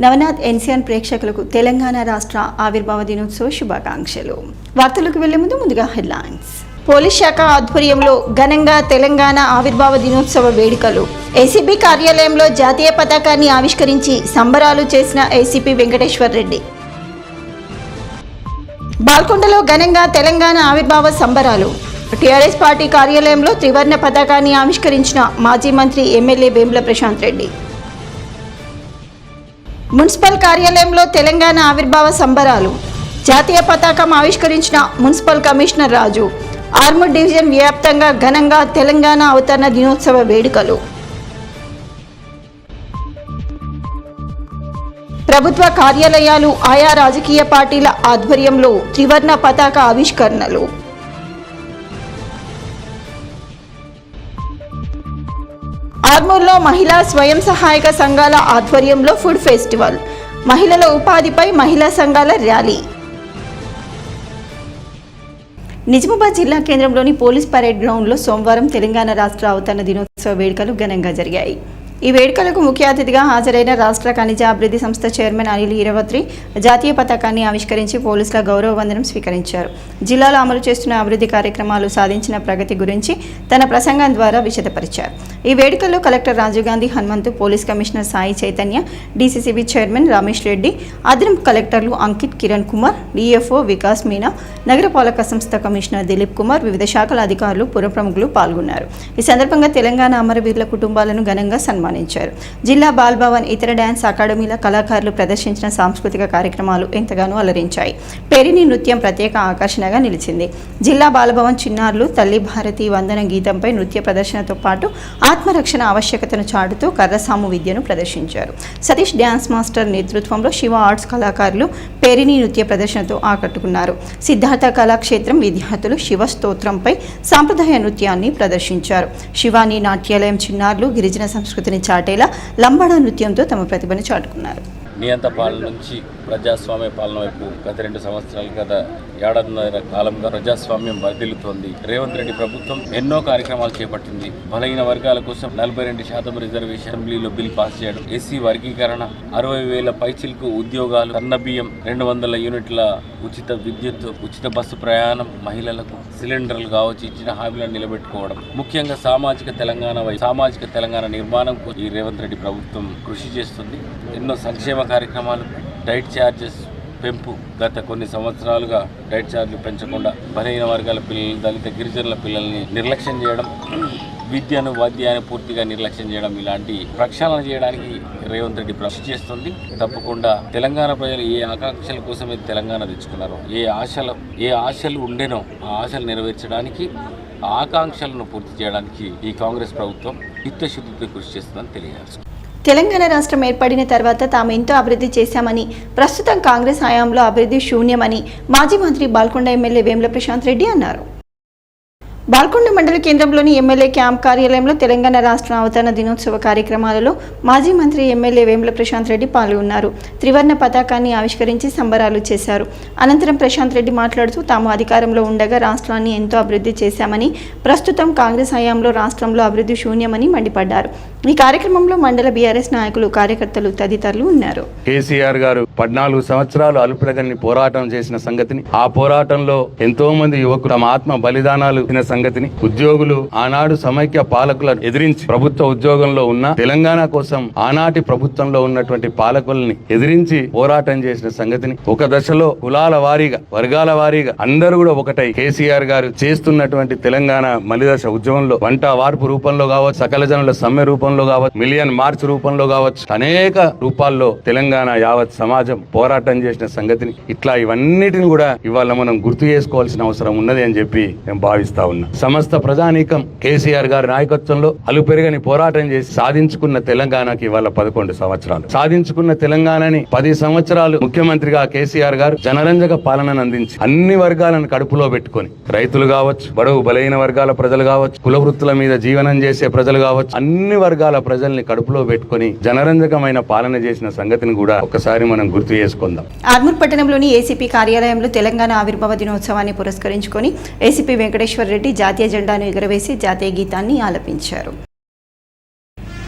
Navnath NCN ప్రేక్షకులకు తెలంగాణ రాష్ట్ర ఆవిర్భావ దినోత్సవ శుభాకాంక్షలు. వార్తలకు వెళ్లే ముందుగా హెడ్లైన్స్. పోలీస్ శాఖ ఆధ్వర్యంలో ఘనంగా తెలంగాణ ఆవిర్భావ దినోత్సవ వేడుకలు. ఏసీబీ కార్యాలయంలో జాతీయ పతాకాన్ని ఆవిష్కరించి సంబరాలు చేసిన ఏసీపీ వెంకటేశ్వర్ రెడ్డి. బాల్కొండలో ఘనంగా తెలంగాణ ఆవిర్భావ సంబరాలు. టీఆర్ఎస్ పార్టీ కార్యాలయంలో త్రివర్ణ పతాకాన్ని ఆవిష్కరించిన మాజీ మంత్రి ఎమ్మెల్యే వేముల ప్రశాంత్ రెడ్డి. మున్సిపల్ కార్యాలయంలో తెలంగాణ ఆవిర్భావ సంబరాలు. జాతీయ పతాకం ఆవిష్కరించిన మున్సిపల్ కమిషనర్ రాజు. ఆర్మూర్ డివిజన్ వ్యాప్తంగా ఘనంగా తెలంగాణ అవతరణ దినోత్సవ వేడుకలు. ప్రభుత్వ కార్యాలయాలు, ఆయా రాజకీయ పార్టీల ఆధ్వర్యంలో త్రివర్ణ పతాక ఆవిష్కరణలు. ఆర్మూర్లో మహిళా స్వయం సహాయక సంఘాల ఆధ్వర్యంలో ఫుడ్ ఫెస్టివల్. మహిళల ఉపాధిపై మహిళా సంఘాల ర్యాలీ. నిజామాబాద్ జిల్లా కేంద్రంలోని పోలీస్ పరేడ్ గ్రౌండ్లో సోమవారం తెలంగాణ రాష్ట్ర అవతరణ దినోత్సవ వేడుకలు ఘనంగా జరిగాయి. ఈ వేడుకలకు ముఖ్య అతిథిగా హాజరైన రాష్ట్ర ఖనిజ అభివృద్ధి సంస్థ చైర్మన్ అనిల్ హీరవత్రి జాతీయ పతాకాన్ని ఆవిష్కరించి పోలీసుల గౌరవ వందనం స్వీకరించారు. జిల్లాలో అమలు చేస్తున్న అభివృద్ధి కార్యక్రమాలు, సాధించిన ప్రగతి గురించి తన ప్రసంగం ద్వారా విశదపరిచారు. ఈ వేడుకల్లో collector Rajiv Gandhi Hanumanthu, police commissioner Sai Chaitanya, DCCB chairman Ramesh Reddy, అదనపు కలెక్టర్లు అంకిత్, కిరణ్ కుమార్, డిఎఫ్ఓ వికాస్ మీనా, నగరపాలక సంస్థ కమిషనర్ దిలీప్ కుమార్, వివిధ శాఖల అధికారులు, పుర ప్రముఖులు పాల్గొన్నారు. ఈ సందర్భంగా తెలంగాణ అమరవీరుల కుటుంబాలను ఘనంగా సన్మానించారు. జిల్లా బాల్ భవన్, ఇతర డ్యాన్స్ అకాడమీల కళాకారులు ప్రదర్శించిన సాంస్కృతిక కార్యక్రమాలు ఎంతగానో అలరించాయి. పేరిణి నృత్యం ప్రత్యేక ఆకర్షణగా నిలిచింది. జిల్లా బాలభవన్ చిన్నారులు తల్లి భారతి వందన గీతంపై నృత్య ప్రదర్శనతో పాటు ఆత్మరక్షణ ఆవశ్యకతను చాటుతూ కర్రసాము విద్యను ప్రదర్శించారు. సతీష్ డ్యాన్స్ మాస్టర్ నేతృత్వంలో శివ ఆర్ట్స్ కళాకారులు పేరిణి నృత్య ప్రదర్శనతో ఆకట్టుకున్నారు. సిద్ధార్థ కళాక్షేత్రం విద్యార్థులు శివ స్తోత్రంపై సాంప్రదాయ నృత్యాన్ని ప్రదర్శించారు. శివాని నాట్యాలయం చిన్నారులు గిరిజన సంస్కృతిని చాటేలా లంబాడా నృత్యంతో తమ ప్రతిభను చాటుకున్నారు. నియంత పాలన నుంచి ప్రజాస్వామ్య పాలన వైపు గత 2 సంవత్సరాలు, గత ఏడాదిన్నర కాలంగా ప్రజాస్వామ్యం వర్ధిల్లుతోంది. రేవంత్ రెడ్డి ప్రభుత్వం ఎన్నో కార్యక్రమాలు చేపట్టింది. బలహీన వర్గాల కోసం 42% రిజర్వేషన్ అసెంబ్లీలో బిల్ పాస్ చేయడం, ఎస్సీ వర్గీకరణ, 60,000 పైచిలకు ఉద్యోగాలు, సన్నబియ్యం, 200 యూనిట్ల ఉచిత విద్యుత్, ఉచిత బస్సు ప్రయాణం, మహిళలకు సిలిండర్లు కావచ్చు, ఇచ్చిన హామీలను నిలబెట్టుకోవడం, ముఖ్యంగా సామాజిక తెలంగాణ నిర్మాణం ఈ రేవంత్ రెడ్డి ప్రభుత్వం కృషి చేస్తుంది. ఎన్నో సంక్షేమ కార్యక్రమాలు, డైట్ ఛార్జెస్ పెంపు, గత కొన్ని సంవత్సరాలుగా డైట్ ఛార్జీలు పెంచకుండా బలహీన వర్గాల పిల్లలు, దళిత గిరిజనుల పిల్లల్ని నిర్లక్ష్యం చేయడం, విద్యను వాద్యాన్ని పూర్తిగా నిర్లక్ష్యం చేయడం, ఇలాంటి ప్రక్షాళన చేయడానికి రేవంత్ రెడ్డి కృషి చేస్తుంది. తప్పకుండా తెలంగాణ ప్రజలు ఏ ఆకాంక్షల కోసమే తెలంగాణ తెచ్చుకున్నారో, ఏ ఆశలు ఉండేనో ఆ ఆశలు నెరవేర్చడానికి, ఆకాంక్షలను పూర్తి చేయడానికి ఈ కాంగ్రెస్ ప్రభుత్వం చిత్తశుద్ధితో కృషి చేస్తుందని తెలియజేస్తుంది. తెలంగాణ రాష్ట్రం ఏర్పడిన తర్వాత తాము ఎంతో అభివృద్ధి చేశామని, ప్రస్తుతం కాంగ్రెస్ హయాంలో అభివృద్ధి శూన్యమని మాజీ మంత్రి బాల్కొండ ఎమ్మెల్యే వేముల ప్రశాంత్ రెడ్డి అన్నారు. బాల్కొండ మండల కేంద్రంలోని ఎమ్మెల్యే క్యాంప్ కార్యాలయంలో తెలంగాణ రాష్ట్ర అవతరణ దినోత్సవ కార్యక్రమాలలో మాజీ మంత్రి ఎమ్మెల్యే వేముల ప్రశాంత్ రెడ్డి పాల్గొన్నారు. త్రివర్ణ పతాకాన్ని ఆవిష్కరించి సంబరాలు చేశారు. అనంతరం ప్రశాంత్ రెడ్డి మాట్లాడుతూ తాము అధికారంలో ఉండగా రాష్ట్రాన్ని ఎంతో అభివృద్ధి చేశామని, ప్రస్తుతం కాంగ్రెస్ హయాంలో రాష్ట్రంలో అభివృద్ధి శూన్యమని మండిపడ్డారు. ఈ కార్యక్రమంలో మండల బీఆర్ఎస్ నాయకులు, కార్యకర్తలు తదితరులు ఉన్నారు. కేసీఆర్ గారు 14 సంవత్సరాలు అలుపెరగని పోరాటం చేసిన సంగతిని, ఆ పోరాటంలో ఎంతో మంది యువకులు తమ ఆత్మ బలిదానాలు సంగతిని, ఉద్యోగులు ఆనాడు సమైక్య పాలకులను ఎదిరించి ప్రభుత్వ ఉద్యోగంలో ఉన్న తెలంగాణ కోసం ఆనాటి ప్రభుత్వంలో ఉన్నటువంటి పాలకుల్ని ఎదిరించి పోరాటం చేసిన సంగతిని, ఒక దశలో కులాల వారీగా, వర్గాల వారీగా అందరూ కూడా ఒకటై కేసీఆర్ గారు చేస్తున్నటువంటి తెలంగాణ మలిదశ ఉద్యమంలో వంట వార్పు రూపంలో కావచ్చు, సకల జనుల సమ్మె రూపంలో కావచ్చు, మిలియన్ మార్చ్ రూపంలో కావచ్చు, అనేక రూపాల్లో తెలంగాణ యావత్ సమాజం పోరాటం చేసిన సంగతిని, ఇట్లా ఇవన్నిటిని కూడా ఇవాళ మనం గుర్తు చేసుకోవాల్సిన అవసరం ఉన్నది అని చెప్పి నేను భావిస్తా ఉన్నా. సమస్త ప్రజానీకం కేసీఆర్ గారి నాయకత్వంలో అలుపెరగని పోరాటం చేసి సాధించుకున్న తెలంగాణకి ఇవాళ 11 సంవత్సరాలు. సాధించుకున్న తెలంగాణని 10 సంవత్సరాలు ముఖ్యమంత్రిగా కేసీఆర్ గారు జనరంజక పాలనను అందించి అన్ని వర్గాలను కడుపులో పెట్టుకొని, రైతులు కావచ్చు, బడుగు బలహీన వర్గాల ప్రజలు కావచ్చు, కుల వృత్తుల మీద జీవనం చేసే ప్రజలు కావచ్చు, అన్ని వర్గాల ప్రజల్ని కడుపులో పెట్టుకొని జనరంజకమైన పాలన చేసిన సంగతిని కూడా ఒకసారి మనం గుర్తు చేసుకుందాం. ఆర్మూర్ పట్టణంలోని ఏసీపీ కార్యాలయంలో తెలంగాణ ఆవిర్భావ దినోత్సవాన్ని పురస్కరించుకొని ఏసీపీ వెంకటేశ్వర్ రెడ్డి జాతీయ జెండాను ఎగురవేసి జాతీయ గీతాన్ని ఆలపించారు.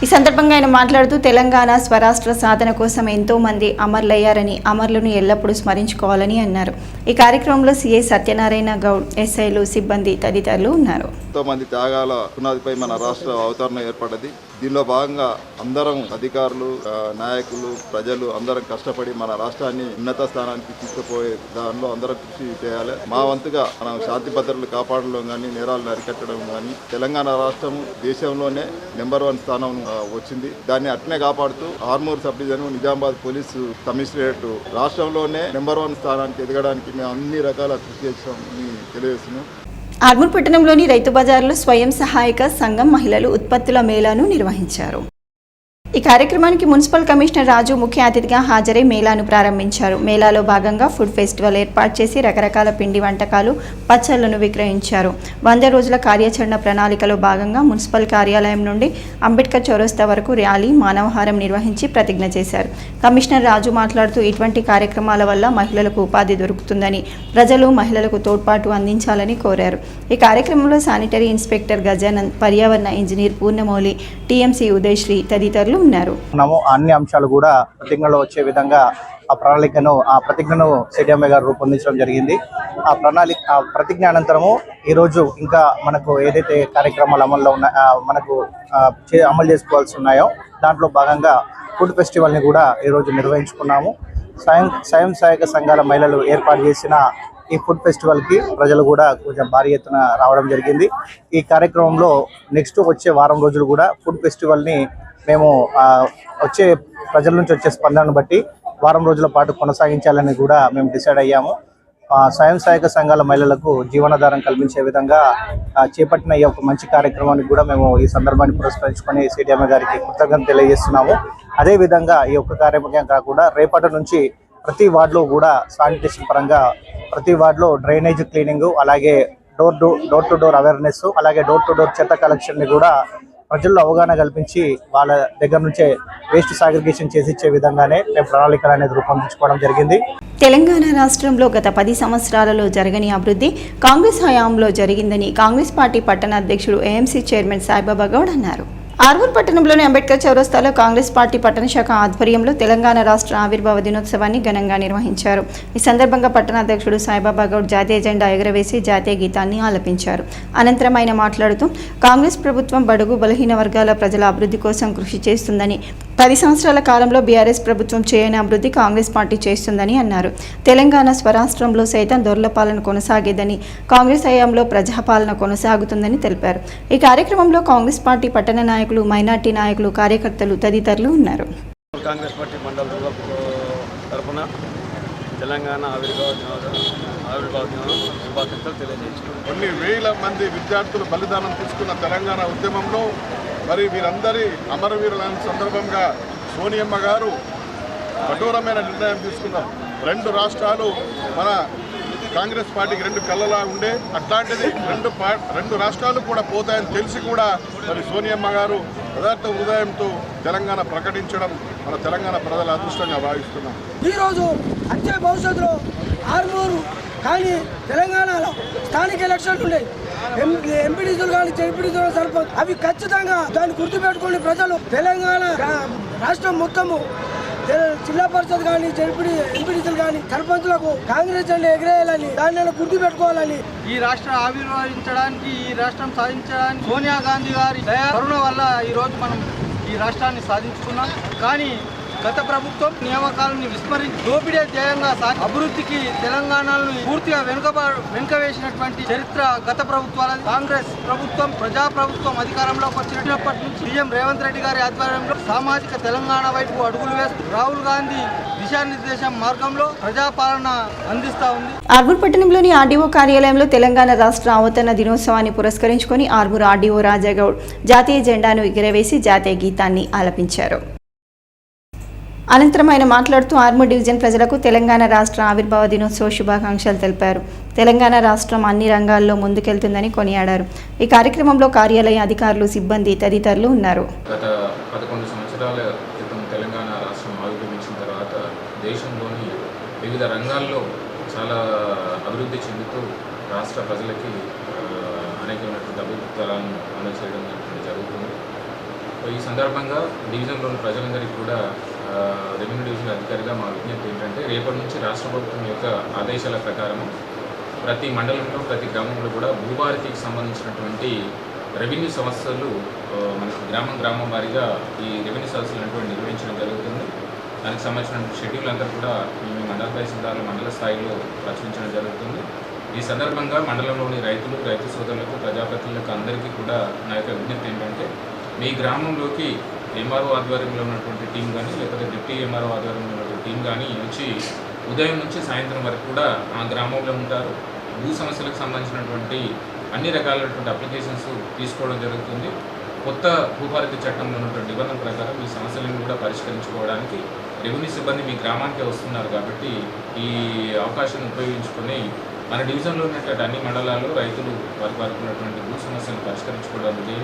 ఈ సందర్భంగా ఆయన మాట్లాడుతూ తెలంగాణ స్వరాష్ట్ర సాధన కోసం ఎంతో మంది అమరులయ్యారని అమరులను ఎల్లప్పుడూ స్మరించుకోవాలని అన్నారు. ఈ కార్యక్రమంలో సిఐ సత్యనారాయణ గౌడ్, ఎస్ఐలు, సిబ్బంది తదితరులు ఉన్నారు. ఎంతో మంది త్యాగాల పునాదిపై మన రాష్ట్ర అవతరణ ఏర్పడ్డది. దీనిలో భాగంగా అందరం అధికారులు, నాయకులు, ప్రజలు అందరం కష్టపడి మన రాష్ట్రాన్ని ఉన్నత స్థానానికి తీసుకుపోయే దానిలో అందరం కృషి చేయాలి. మా వంతుగా మనం శాంతి భద్రతలు కాపాడడం కానీ, నేరాలను అరికట్టడం కానీ, తెలంగాణ రాష్ట్రం దేశంలోనే నెంబర్ 1 స్థానం వచ్చింది. దాన్ని అట్నే కాపాడుతూ Armoor sub division, Nizamabad police commissionerate రాష్ట్రంలోనే నెంబర్ 1 స్థానానికి ఎదగడానికి మేము అన్ని రకాల కృషి చేస్తామని తెలియజేస్తున్నాం. ఆర్మూర్ పట్టణంలోని రైతు బజార్లో స్వయం సహాయక సంఘం మహిళలు ఉత్పత్తుల మేళాను నిర్వహించారు. ఈ కార్యక్రమానికి మున్సిపల్ కమిషనర్ రాజు ముఖ్య అతిథిగా హాజరై మేళాను ప్రారంభించారు. మేళాలో భాగంగా ఫుడ్ ఫెస్టివల్ ఏర్పాటు చేసి రకరకాల పిండి వంటకాలు, పచ్చళ్లను విక్రయించారు. 100 రోజుల కార్యాచరణ ప్రణాళికలో భాగంగా మున్సిపల్ కార్యాలయం నుండి అంబేద్కర్ చౌరస్తా వరకు ర్యాలీ, మానవహారం నిర్వహించి ప్రతిజ్ఞ చేశారు. కమిషనర్ రాజు మాట్లాడుతూ ఇటువంటి కార్యక్రమాల వల్ల మహిళలకు ఉపాధి దొరుకుతుందని, ప్రజలు మహిళలకు తోడ్పాటు అందించాలని కోరారు. ఈ కార్యక్రమంలో శానిటరీ ఇన్స్పెక్టర్ గజానంద్, పర్యావరణ ఇంజనీర్ పూర్ణమౌళి, టీఎంసీ ఉదయశ్రీ తదితరులు ఉన్నారు. అన్ని అంశాలు కూడా ప్రతిజ్ఞలో వచ్చే విధంగా ఆ ప్రతిజ్ఞను సిడిఎంఏ గారు రూపొందించడం జరిగింది. ఆ ప్రతిజ్ఞ అనంతరము ఈరోజు ఇంకా మనకు ఏదైతే కార్యక్రమాలు అమలు చేసుకోవాల్సి ఉన్నాయో దాంట్లో భాగంగా ఫుడ్ ఫెస్టివల్ని కూడా ఈరోజు నిర్వహించుకున్నాము. స్వయం సహాయక సంఘాల మహిళలు ఏర్పాటు చేసిన ఈ ఫుడ్ ఫెస్టివల్కి ప్రజలు కూడా కొంచెం భారీ ఎత్తున రావడం జరిగింది. ఈ కార్యక్రమంలో నెక్స్ట్ వచ్చే వారం రోజులు కూడా ఫుడ్ ఫెస్టివల్ని మేము వచ్చే ప్రజల నుంచి వచ్చే స్పందనను బట్టి వారం రోజుల పాటు కొనసాగించాలని కూడా మేము డిసైడ్ అయ్యాము. స్వయం సహాయక సంఘాల మహిళలకు జీవనాధారం కల్పించే విధంగా చేపట్టిన ఈ యొక్క మంచి కార్యక్రమానికి కూడా మేము ఈ సందర్భాన్ని పురస్కరించుకొని సిడిఎంఏ గారికి కృతజ్ఞతలు తెలియజేస్తున్నాము. అదేవిధంగా ఈ యొక్క కార్యక్రమం కాకుండా రేపటి నుంచి ప్రతి వార్డులో కూడా శానిటేషన్ పరంగా ప్రతి వార్డులో డ్రైనేజ్ క్లీనింగ్, అలాగే డోర్ టు డోర్ అవేర్నెస్, అలాగే డోర్ టు డోర్ చెత్త కలెక్షన్ని కూడా ప్రజల్లో అవగాహన కల్పించి వాళ్ళ దగ్గర నుంచే వేస్ట్ సాగ్రిగేషన్ చేసి ఇచ్చే విధంగానే మేము ప్రణాళికలు అనేది రూపొందించుకోవడం జరిగింది. తెలంగాణ రాష్ట్రంలో గత 10 సంవత్సరాలలో జరగని అభివృద్ధి కాంగ్రెస్ హయాంలో జరిగిందని కాంగ్రెస్ పార్టీ పట్టణ అధ్యక్షుడు ఏఎంసీ చైర్మన్ సాయిబాబా గౌడ్ అన్నారు. ఆర్మూర్ పట్టణంలోని అంబేద్కర్ చౌరస్తాలో కాంగ్రెస్ పార్టీ పట్టణ శాఖ ఆధ్వర్యంలో తెలంగాణ రాష్ట్ర ఆవిర్భావ దినోత్సవాన్ని ఘనంగా నిర్వహించారు. ఈ సందర్భంగా పట్టణ అధ్యక్షుడు సాయిబాబా గౌడ్ జాతీయ జెండా ఎగురవేసి జాతీయ గీతాన్ని ఆలపించారు. అనంతరం ఆయన మాట్లాడుతూ కాంగ్రెస్ ప్రభుత్వం బడుగు బలహీన వర్గాల ప్రజల అభివృద్ధి కోసం కృషి చేస్తుందని, 10 సంవత్సరాల కాలంలో బీఆర్ఎస్ ప్రభుత్వం చేయని అభివృద్ధి కాంగ్రెస్ పార్టీ చేస్తుందని అన్నారు. తెలంగాణ స్వరాష్ట్రంలో సైతం దొరల పాలన కొనసాగేదని, కాంగ్రెస్ హయాంలో ప్రజాపాలన కొనసాగుతుందని తెలిపారు. ఈ కార్యక్రమంలో కాంగ్రెస్ పార్టీ పట్టణ నాయకులు, మైనార్టీ నాయకులు, కార్యకర్తలు తదితరులు ఉన్నారు. కాంగ్రెస్ పార్టీ మండల తరఫున తెలంగాణ ఆవిర్భావ శుభాకాంక్షలు తెలియజేస్తున్నాం. కొన్ని వేల మంది విద్యార్థులు బలిదానం తీసుకున్న తెలంగాణ ఉద్యమంలో మరి వీరందరి అమరవీరుల సందర్భంగా సోనియమ్మ గారు కఠోరమైన నిర్ణయం తీసుకున్నారు. 2 రాష్ట్రాలు మన కాంగ్రెస్ పార్టీకి 2 కళ్ళలా ఉండే, అట్లాంటిది 2 రాష్ట్రాలు కూడా పోతాయని తెలిసి కూడా మరి సోనియమ్మ గారు యథార్థ హృదయంతో తెలంగాణ ప్రకటించడం మన తెలంగాణ ప్రజల అదృష్టంగా భావిస్తున్నాం. ఈరోజు వచ్చే భవిష్యత్తులో ఆర్మూరు కానీ తెలంగాణలో స్థానిక ఎలక్షన్లు ఉన్నాయి. ఎంపీడీసీలు కానీ జెడ్పీడీసీలు సర్పంచ్ అవి ఖచ్చితంగా దాన్ని గుర్తుపెట్టుకుని ప్రజలు తెలంగాణ రాష్ట్రం మొత్తము జిల్లా పరిషత్ కానీ ఎంపీడీసీలు కానీ సర్పంచులకు కాంగ్రెస్ జెండా ఎగిరేయాలని, దాన్ని గుర్తుపెట్టుకోవాలని, ఈ రాష్ట్రం ఆవిర్భవించడానికి, ఈ రాష్ట్రం సాధించడానికి సోనియా గాంధీ గారి కరుణ వల్ల ఈరోజు మనం ఈ రాష్ట్రాన్ని సాధించుకున్నాం. కానీ గత ప్రభుత్వం నియామకాలను విస్మరించి దోపిడీ ధ్యేయంగా అభివృద్ధికి తెలంగాణను పూర్తిగా వెనుక వేసినటువంటి చరిత్ర గత ప్రభుత్వాల. కాంగ్రెస్ ప్రభుత్వం, ప్రజా ప్రభుత్వం అధికారంలోకి వచ్చినప్పటి నుంచి సీఎం రేవంత్ రెడ్డి గారి ఆధ్వర్యంలో సామాజిక తెలంగాణ వైపు అడుగులు వేస్తూ రాహుల్ గాంధీ దిశానిర్దేశం మార్గంలో ప్రజాపాలన అందిస్తా ఉంది. ఆర్మూర్ పట్టణంలోని ఆర్డీఓ కార్యాలయంలో తెలంగాణ రాష్ట్ర అవతరణ దినోత్సవాన్ని పురస్కరించుకొని ఆర్మూర్ ఆర్డీఓ రాజాగౌడ్ జాతీయ జెండాను ఎగురవేసి జాతీయ గీతాన్ని ఆలపించారు. అనంతరం ఆయన మాట్లాడుతూ ఆర్మూర్ డివిజన్ ప్రజలకు తెలంగాణ రాష్ట్ర ఆవిర్భావ దినోత్సవ శుభాకాంక్షలు తెలిపారు. తెలంగాణ రాష్ట్రం అన్ని రంగాల్లో ముందుకెళ్తుందని కొనియాడారు. ఈ కార్యక్రమంలో కార్యాలయ అధికారులు, సిబ్బంది తదితరులు ఉన్నారు. గత 11 సంవత్సరాల క్రితం తెలంగాణ రాష్ట్రం ఆవిర్భవించిన తర్వాత దేశంలోని వివిధ రంగాల్లో చాలా అభివృద్ధి చెందుతూ రాష్ట్ర ప్రజలకి అనేకమైనటువంటి అభివృద్ధి ఫలాలను అమలు చేయడం జరుగుతుంది. ఈ సందర్భంగా డివిజన్లోని ప్రజలందరికీ కూడా రెవెన్యూ డివిజన్ అధికారిగా మా విజ్ఞప్తి ఏంటంటే రేపటి నుంచి రాష్ట్ర ప్రభుత్వం యొక్క ఆదేశాల ప్రకారము ప్రతి మండలంలో ప్రతి గ్రామంలో కూడా భూభారతికి సంబంధించినటువంటి రెవెన్యూ సమస్యలు మనకు గ్రామం వారీగా ఈ రెవెన్యూ సమస్యలు నిర్వహించడం జరుగుతుంది. దానికి సంబంధించిన షెడ్యూల్ అంతా కూడా మేము మండల తహసీల్దార్లు మండల స్థాయిలో రచించడం జరుగుతుంది. ఈ సందర్భంగా మండలంలోని రైతు సోదరులకు ప్రజాప్రతినిధులకు అందరికీ కూడా నా యొక్క విజ్ఞప్తి ఏంటంటే మీ గ్రామంలోకి ఎంఆర్ఓ ఆధ్వర్యంలో ఉన్నటువంటి టీం కానీ లేకపోతే డిప్టీ ఎంఆర్ఓ ఆధ్వర్యంలో ఉన్నటువంటి టీం కానీ వచ్చి ఉదయం నుంచి సాయంత్రం వరకు కూడా ఆ గ్రామంలో ఉంటారు. భూ సమస్యలకు సంబంధించినటువంటి అన్ని రకాలైనటువంటి అప్లికేషన్స్ తీసుకోవడం జరుగుతుంది. కొత్త భూభారతి చట్టంలో ఉన్నటువంటి నిబంధన ప్రకారం ఈ సమస్యలను కూడా పరిష్కరించుకోవడానికి రెవెన్యూ సిబ్బంది మీ గ్రామానికే వస్తున్నారు కాబట్టి ఈ అవకాశాన్ని ఉపయోగించుకొని మన డివిజన్లో ఉన్నటువంటి అన్ని మండలాల్లో రైతులు వారికి ఉన్నటువంటి భూ సమస్యలను పరిష్కరించుకోవడానికి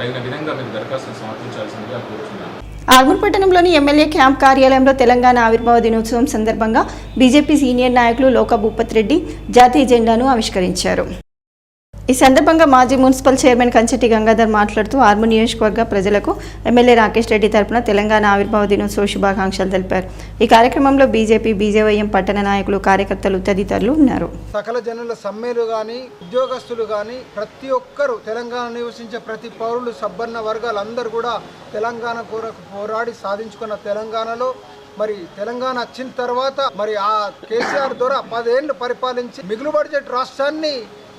తగిన విధంగా మీరు దరఖాస్తులు సమర్పించాల్సిందిగా కోరుతున్నాను. ఆర్మూర్ పట్టణంలోని ఎమ్మెల్యే క్యాంప్ కార్యాలయంలో తెలంగాణ ఆవిర్భావ దినోత్సవం సందర్భంగా బీజేపీ సీనియర్ నాయకులు లోక భూపత్ రెడ్డి జాతీయ జెండాను ఆవిష్కరించారు. ఈ సందర్భంగా మాజీ మున్సిపల్ చైర్మన్ కంచెట్టి గంగాధర్ మాట్లాడుతూ ఆర్మూర్ నియోజకవర్గ ప్రజలకు ఎమ్మెల్యే రాకేష్ రెడ్డి తరపున తెలంగాణ ఆవిర్భావ దినోత్సవ శుభాకాంక్షలు తెలిపారు. ఈ కార్యక్రమంలో బీజేపీ బీజేవైఎం పట్టణ నాయకులు కార్యకర్తలు తదితరులు ఉన్నారు. సకల జనుల సమ్మెలు కానీ ఉద్యోగస్తులు కానీ ప్రతి ఒక్కరూ తెలంగాణ నివసించే ప్రతి పౌరులు సబ్బన్న వర్గాలందరూ కూడా తెలంగాణ కొరకు పోరాడి సాధించుకున్న తెలంగాణలో మరి తెలంగాణ వచ్చిన తర్వాత మరి ఆ కేసీఆర్ ద్వారా 10 ఏళ్ళు పరిపాలించి మిగులు బడ్జెట్ రాష్ట్రాన్ని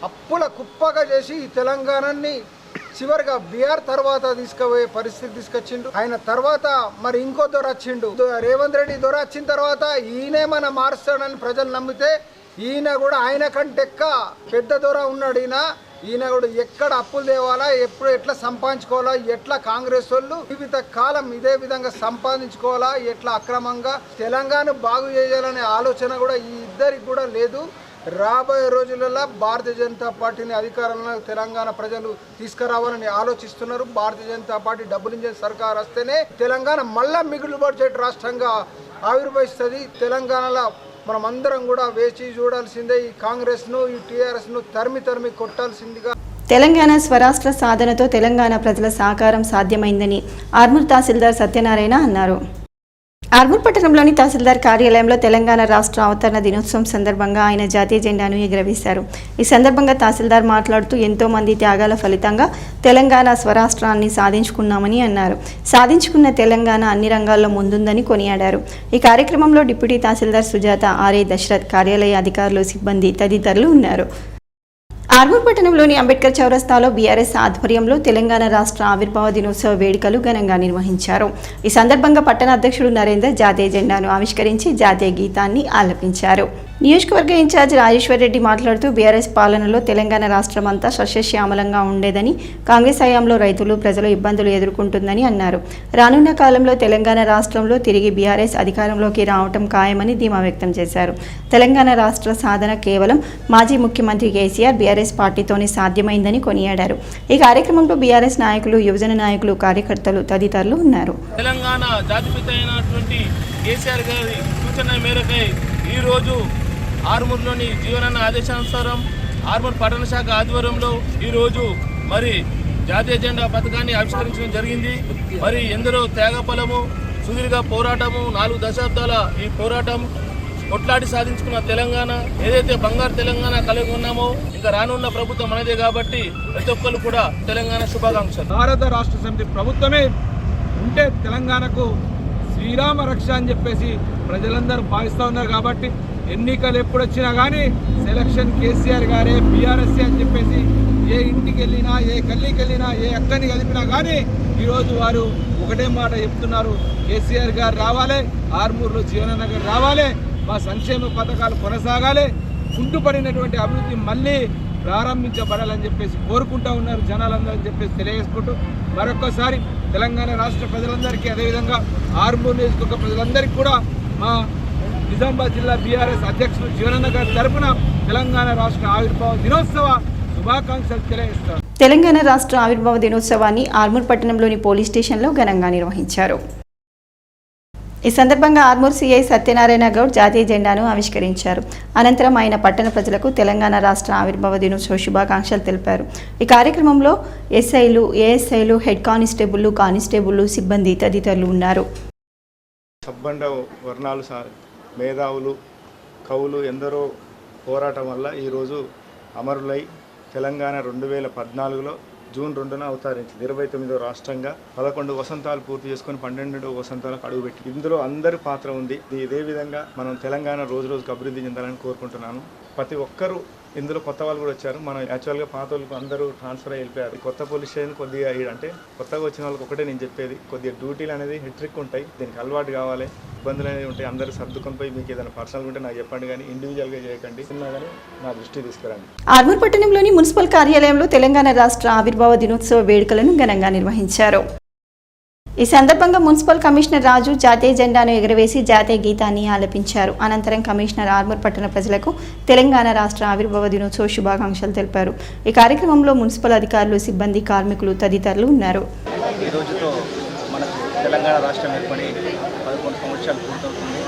అప్పుల కుప్పగా చేసి ఈ తెలంగాణని చివరిగా బీఆర్ తర్వాత తీసుకుపోయే పరిస్థితి తీసుకొచ్చిండు. ఆయన తర్వాత మరి ఇంకో దొర వచ్చిండు, రేవంత్ రెడ్డి దొర వచ్చిన తర్వాత ఈయనే మన మారుస్తాడని ప్రజలు నమ్మితే ఈయన కూడా ఆయన కంటే పెద్ద దొర ఉన్నాడు. ఈయన కూడా ఎక్కడ అప్పులు తేవాలా, ఎప్పుడు ఎట్లా సంపాదించుకోవాలా, ఎట్లా కాంగ్రెస్ వాళ్ళు జీవిత కాలం ఇదే విధంగా సంపాదించుకోవాలా, ఎట్లా అక్రమంగా తెలంగాణ బాగు చేయాలనే ఆలోచన కూడా ఈ ఇద్దరికి కూడా లేదు. రాబోయే రోజులలో భారతీయ జనతా పార్టీని అధికారంలో తెలంగాణ ప్రజలు తీసుకురావాలని ఆలోచిస్తున్నారు. భారతీయ జనతా పార్టీ డబ్బులించే సర్కార్ వస్తేనే తెలంగాణ మళ్ళా మిగులు బడ్జెట్ రాష్ట్రంగా ఆవిర్భవిస్తుంది. తెలంగాణలో మనం అందరం కూడా వేచి చూడాల్సిందే. ఈ కాంగ్రెస్ను ఈ టీఆర్ఎస్ను తరిమి కొట్టాల్సిందిగా. తెలంగాణ స్వరాష్ట్ర సాధనతో తెలంగాణ ప్రజల సహకారం సాధ్యమైందని ఆర్మూర్ తహసీల్దార్ సత్యనారాయణ అన్నారు. ఆర్మూర్ పట్టణంలోని తహసీల్దార్ కార్యాలయంలో తెలంగాణ రాష్ట్ర అవతరణ దినోత్సవం సందర్భంగా ఆయన జాతీయ జెండాను ఎగురవేశారు. ఈ సందర్భంగా తహసీల్దార్ మాట్లాడుతూ ఎంతో మంది త్యాగాల ఫలితంగా తెలంగాణ స్వరాష్ట్రాన్ని సాధించుకున్నామని అన్నారు. సాధించుకున్న తెలంగాణ అన్ని రంగాల్లో ముందుందని కొనియాడారు. ఈ కార్యక్రమంలో డిప్యూటీ తహసీల్దార్ సుజాత, ఆర్ఏ దశరథ్, కార్యాలయ అధికారులు, సిబ్బంది తదితరులు ఉన్నారు. ఆర్మూర్ పట్టణంలోని అంబేద్కర్ చౌరస్తాలో బీఆర్ఎస్ ఆధ్వర్యంలో తెలంగాణ రాష్ట్ర ఆవిర్భావ దినోత్సవ వేడుకలు ఘనంగా నిర్వహించారు. ఈ సందర్భంగా పట్టణ అధ్యక్షుడు నరేందర్ జాతీయ జెండాను ఆవిష్కరించి జాతీయ గీతాన్ని ఆలపించారు. నియోజకవర్గ ఇన్ఛార్జ్ రాజేశ్వర్ రెడ్డి మాట్లాడుతూ బీఆర్ఎస్ పాలనలో తెలంగాణ రాష్ట్రం అంతా సస్యశ్యామలంగా ఉండేదని, కాంగ్రెస్ హయాంలో రైతులు ప్రజలు ఇబ్బందులు ఎదుర్కొంటుందని అన్నారు. రానున్న కాలంలో తెలంగాణ రాష్ట్రంలో తిరిగి బీఆర్ఎస్ అధికారంలోకి రావటం ఖాయమని ధీమా వ్యక్తం చేశారు. తెలంగాణ రాష్ట్ర సాధన కేవలం మాజీ ముఖ్యమంత్రి కేసీఆర్ బీఆర్ఎస్ పార్టీతోనే సాధ్యమైందని కొనియాడారు. ఈ కార్యక్రమంలో బీఆర్ఎస్ నాయకులు, యువజన నాయకులు, కార్యకర్తలు తదితరులు ఉన్నారు. తెలంగాణ జాతిపిత అయినటువంటి కేసీఆర్ గారి సూచన మేరకై ఈరోజు ఆర్మూర్లోని జీవనన్న ఆదేశానుసారం ఆర్మూర్ పట్టణ శాఖ ఆధ్వర్యంలో ఈరోజు మరి జాతీయ జెండా పథకాన్ని ఆవిష్కరించడం జరిగింది. మరి ఎందరో త్యాగఫలము, సుదీర్ఘ పోరాటము, 4 దశాబ్దాల ఈ పోరాటం కొట్లాడి సాధించుకున్న తెలంగాణ, ఏదైతే బంగారు తెలంగాణ కలిగి ఉన్నామో ఇంకా రానున్న ప్రభుత్వం అనేదే కాబట్టి ప్రతి ఒక్కరు కూడా తెలంగాణ శుభాకాంక్షలు. భారత రాష్ట్ర సమితి ప్రభుత్వమే ఉంటే తెలంగాణకు శ్రీరామ రక్ష అని చెప్పేసి ప్రజలందరూ భావిస్తూ ఉన్నారు. కాబట్టి ఎన్నికలు ఎప్పుడు వచ్చినా కానీ సెలక్షన్ కేసీఆర్ గారే, బీఆర్ఎస్ అని చెప్పేసి ఏ ఇంటికి వెళ్ళినా, ఏ గల్లీకి వెళ్ళినా, ఏ అక్కడిని కలిపినా కానీ ఈరోజు వారు ఒకటే మాట చెప్తున్నారు, కేసీఆర్ గారు రావాలి, ఆర్మూర్లో జీవననగర్ రావాలి, మా సంక్షేమ పథకాలు కొనసాగాలి, కుంటుపడినటువంటి అభివృద్ధి మళ్ళీ ప్రారంభించబడాలని చెప్పేసి కోరుకుంటూ ఉన్నారు జనాలందరూ అని చెప్పేసి తెలియజేసుకుంటూ మరొక్కసారి తెలంగాణ రాష్ట్ర ప్రజలందరికీ, అదేవిధంగా ఆర్మూర్ నియోజకవర్గ ప్రజలందరికీ కూడా మా నిజామాబాద్ జిల్లా బీఆర్ఎస్ అధ్యక్షులు జీవనన్న గారి తరపున తెలంగాణ రాష్ట్ర ఆవిర్భావ దినోత్సవ శుభాకాంక్షలు తెలియజేస్తారు. తెలంగాణ రాష్ట్ర ఆవిర్భావ దినోత్సవాన్ని ఆర్మూర్ పట్టణంలోని పోలీస్ స్టేషన్లో ఘనంగా నిర్వహించారు. ఈ సందర్భంగా ఆర్మూర్ సిఐ సత్యనారాయణ గౌడ్ జాతీయ జెండాను ఆవిష్కరించారు. అనంతరం ఆయన పట్టణ ప్రజలకు తెలంగాణ రాష్ట్ర ఆవిర్భావ దినోత్సవ శుభాకాంక్షలు తెలిపారు. ఈ కార్యక్రమంలో ఎస్ఐలు, ఏఎస్ఐలు, హెడ్ కానిస్టేబుళ్లు, కానిస్టేబుళ్లు, సిబ్బంది తదితరులు ఉన్నారు. సబ్బండ వర్ణాలు మేధావులు కవులు ఎందరో పోరాటం వల్ల ఈరోజు అమరులై తెలంగాణ 2014లో జూన్ 2న అవతరించింది. 29వ రాష్ట్రంగా 11 వసంతాలు పూర్తి చేసుకొని 12వ వసంతాలకు అడుగుపెట్టి ఇందులో అందరి పాత్ర ఉంది. ఇదే విధంగా మనం తెలంగాణ రోజు రోజుకు అభివృద్ధి చెందాలని కోరుకుంటున్నాను. ప్రతి ఒక్కరూ ఇందులో కొత్త వాళ్ళు కూడా వచ్చారు. మనం యాక్చువల్గా పాత వాళ్ళకి అందరూ ట్రాన్స్ఫర్ అయ్యి వెళ్ళిపోయారు. కొత్త పోలీస్ స్టేషన్ కొద్దిగా అంటే కొత్తగా వచ్చిన వాళ్ళకి ఒకటే నేను చెప్పేది, కొద్దిగా డ్యూటీలు అనేది హెట్రిక్ ఉంటాయి, దీనికి అలవాటు కావాలి, ఇబ్బందులు అనేవి ఉంటాయి. అందరూ సర్దుకొని పోయి మీకు ఏదైనా పర్సనల్ ఉంటే నాకు చెప్పండి, కానీ ఇండివిజువల్గా చేయకండి, చిన్నా కానీ నా దృష్టి తీసుకురండి. ఆర్మూర్ పట్టణంలోని మున్సిపల్ కార్యాలయంలో తెలంగాణ రాష్ట్ర ఆవిర్భావ దినోత్సవ వేడుకలను ఘనంగా నిర్వహించారు. ఈ సందర్భంగా మున్సిపల్ కమిషనర్ రాజు జాతీయ జెండాను ఎగురవేసి జాతీయ గీతాన్ని ఆలపించారు. అనంతరం కమిషనర్ ఆర్మూర్ పట్టణ ప్రజలకు తెలంగాణ రాష్ట్ర ఆవిర్భావ దినోత్సవ శుభాకాంక్షలు తెలిపారు. ఈ కార్యక్రమంలో మున్సిపల్ అధికారులు, సిబ్బంది, కార్మికులు తదితరులు ఉన్నారు. ఈ రోజుతో మనకు తెలంగాణ రాష్ట్రం ఏర్పడి 11 సంవత్సరాలు పూర్తవుతుంది.